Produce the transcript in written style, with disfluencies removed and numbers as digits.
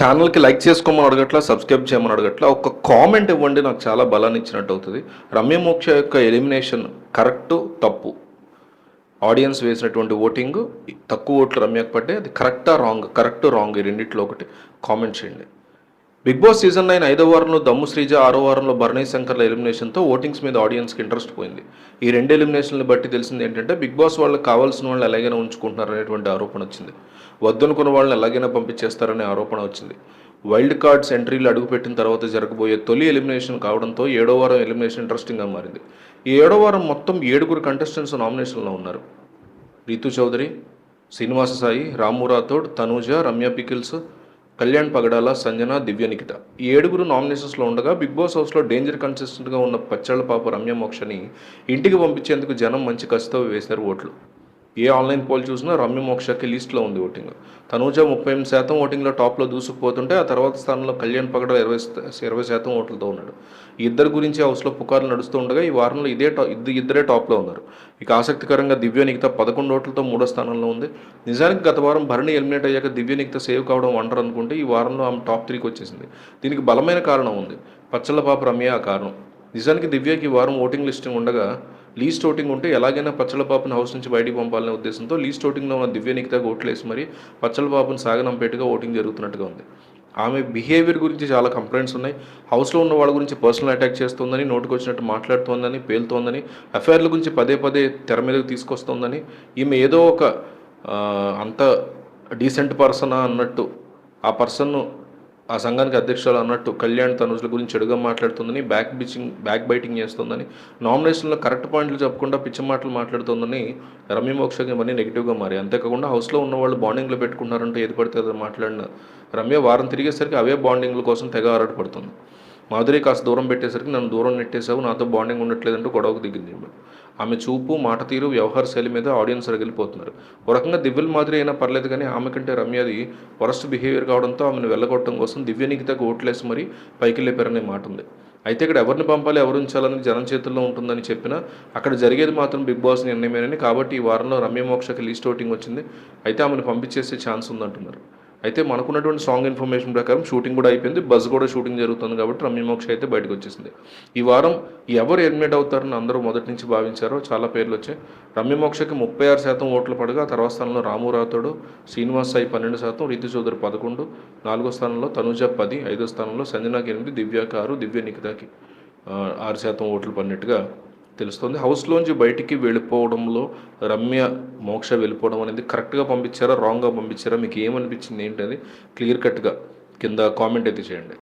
ఛానల్‌కి లైక్ చేసుకోమని అడగట్లా, సబ్స్క్రైబ్ చేయమని అడగట్లా. ఒక కామెంట్ ఇవ్వండి నాకు చాలా బలాన్ని ఇచ్చినట్టు అవుతది. రమ్య మోక్ష యొక్క ఎలిమినేషన్ కరెక్టు, తప్పు. ఆడియన్స్ వేసినటువంటి ఓటింగు తక్కువ ఓట్లు రమ్యకు పడ్డాయి. అది కరెక్టా, రాంగ్? కరెక్ట్, రాంగ్ ఈ రెండిట్లో ఒకటి కామెంట్ చేయండి. బిగ్ బాస్ సీజన్ 9 ఐదో వారంలో దమ్ము శ్రీజ, ఆరో వారంలో భరణీ శంకర్ల ఎలిమినేషన్తో ఓటింగ్స్ మీద ఆడియన్స్కి ఇంట్రెస్ట్ పోయింది. ఈ రెండు ఎలిమినేషన్లు బట్టి తెలిసింది ఏంటంటే బిగ్ బాస్ వాళ్ళకి కావాల్సిన వాళ్ళని ఎలాగైనా ఉంచుకుంటున్నారు అనేటువంటి ఆరోపణ వచ్చింది. వద్దనుకున్న వాళ్ళని ఎలాగైనా పంపించేస్తారనే ఆరోపణ వచ్చింది. వైల్డ్ కార్డ్స్ ఎంట్రీలు అడుగుపెట్టిన తర్వాత జరగబోయే తొలి ఎలిమినేషన్ కావడంతో ఏడో వారం ఎలిమినేషన్ ఇంట్రెస్టింగ్గా మారింది. ఈ ఏడో వారం మొత్తం 7 కంటెస్టెంట్స్ నామినేషన్లో ఉన్నారు. రీతు చౌదరి, శ్రీనివాస సాయి, రాము రాథోడ్, తనూజ, రమ్య పికిల్స్, కళ్యాణ్ పగడాల, సంజన, దివ్య నిఖిత ఈ 7 నామినేషన్స్లో ఉండగా బిగ్ బాస్ హౌస్లో డేంజర్ కంటెస్టెంట్గా ఉన్న పచ్చళ్ళ పాప రమ్య మోక్షని ఇంటికి పంపించేందుకు జనం మంచి కసితో వేశారు ఓట్లు. ఏ ఆన్లైన్ పోల్ చూసినా రమ్య మోక్షకి లిస్ట్లో ఉంది ఓటింగ్. తనూజ 38% ఓటింగ్లో టాప్లో దూసుకుపోతుంటే ఆ తర్వాత స్థానంలో కళ్యాణ్ పగడ 20% ఓట్లతో ఉన్నాడు. ఈ ఇద్దరు గురించి హౌస్లో పుకార్లు నడుస్తూ ఉండగా ఈ వారంలో ఇద్దరే టాప్లో ఉన్నారు. ఇక ఆసక్తికరంగా దివ్య నిఖిత 11 ఓట్లతో 3వ స్థానంలో ఉంది. నిజానికి గత వారం భరణి ఎలిమినేట్ అయ్యాక దివ్య నిఖిత సేవ్ కావడం వండర్ అనుకుంటే ఈ వారంలో ఆమె టాప్ 3కి వచ్చేసింది. దీనికి బలమైన కారణం ఉంది. పచ్చళ్ళ పాప రమ్య ఆ కారణం. నిజానికి దివ్యకి ఈ వారం ఓటింగ్ లిస్టింగ్ ఉండగా లీస్ట్ ఓటింగ్ ఉంటే ఎలాగైనా పచ్చళ్ళ పాపను హౌస్ నుంచి బయటికి పంపాలనే ఉద్దేశంతో లీస్ట్ ఓటింగ్లో ఉన్న దివ్య నిఖితకు ఓట్లేసి మరి పచ్చళ్ళ పాపను సాగనంపేటుగా ఓటింగ్ జరుగుతున్నట్టుగా ఉంది. ఆమె బిహేవియర్ గురించి చాలా కంప్లైంట్స్ ఉన్నాయి. హౌస్లో ఉన్న వాళ్ళ గురించి పర్సనల్ అటాక్ చేస్తోందని, నోటుకు వచ్చినట్టు మాట్లాడుతోందని, పేలుతోందని, అఫైర్ల గురించి పదే పదే తెర మీదకి తీసుకొస్తోందని, ఈమె ఏదో ఒక అంత డీసెంట్ పర్సనా అన్నట్టు ఆ పర్సన్ను ఆ సంఘానికి అధ్యక్షురాలు అన్నట్టు కళ్యాణ్ తనుజుల గురించి చెడుగా మాట్లాడుతుందని, బ్యాక్ బైటింగ్ చేస్తుందని, నామినేషన్లో కరెక్ట్ పాయింట్లు చెప్పకుండా పిచ్చి మాటలు మాట్లాడుతుందని రమ్య మోక్షకి ఇవన్నీ నెగిటివ్గా మారాయి. అంతేకాకుండా హౌస్లో ఉన్న వాళ్ళు బాండింగ్లో పెట్టుకుంటున్నారంటే ఏది పడితే అది మాట్లాడిన రమ్య వారం తిరిగేసరికి అవే బాండింగ్ల కోసం తెగ ఆరాటపడుతుంది. మాధురి కాస్త దూరం పెట్టేసరికి నన్ను దూరం నెట్టేసావు, నాతో బాండింగ్ ఉండట్లేదంటూ గొడవకు దిగింది. ఆమె చూపు, మాట తీరు, వ్యవహార శైలి మీద ఆడియన్స్ రగిలిపోతున్నారు. ఒక రకంగా దివ్యల మాదిరి అయినా పర్లేదు కానీ ఆమె కంటే రమ్యది వరస్ట్ బిహేవియర్ కావడంతో ఆమెను వెళ్ళగొట్టడం కోసం దివ్య నిఖితకు ఓట్లేసి మరీ పైకి లేపారనే మాట ఉంది. అయితే ఇక్కడ ఎవరిని పంపాలి, ఎవరు ఉంచాలని జనం చేతుల్లో ఉంటుందని చెప్పినా అక్కడ జరిగేది మాత్రం బిగ్ బాస్ నిర్ణయమేనని, కాబట్టి ఈ వారంలో రమ్య మోక్షకి లీస్ట్ ఓటింగ్ వచ్చింది. అయితే ఆమెను పంపించేసే ఛాన్స్ ఉందంటున్నారు. అయితే మనకున్నటువంటి స్ట్రాంగ్ ఇన్ఫర్మేషన్ ప్రకారం షూటింగ్ కూడా అయిపోయింది, బజ్ కూడా షూటింగ్ జరుగుతుంది కాబట్టి రమ్య మోక్ష అయితే బయటకు వచ్చేసింది. ఈ వారం ఎవరు ఎలిమినేట్ అవుతారని అందరూ మొదటి నుంచి భావించారో చాలా పేర్లు వచ్చాయి. రమ్య మోక్షకి 36% ఓట్లు పడగా తర్వాత స్థానంలో రాము రాథోడు, శ్రీనివాస్ సాయి 12%, రీతు చౌదరి 11, 4వ స్థానంలో తనుజ 10, 5వ స్థానంలో సంజనాకి 8, దివ్యాకి 6, దివ్య నిఖితకి 6% ఓట్లు పడినట్టుగా తెలుస్తుంది. హౌస్లోంచి బయటికి వెళ్ళిపోవడంలో రమ్య మోక్ష వెళ్ళిపోవడం అనేది కరెక్ట్గా పంపించారా, రాంగ్గా పంపించారా, మీకు ఏమనిపించింది ఏంటది క్లియర్ కట్గా కింద కామెంట్ అయితే చేయండి.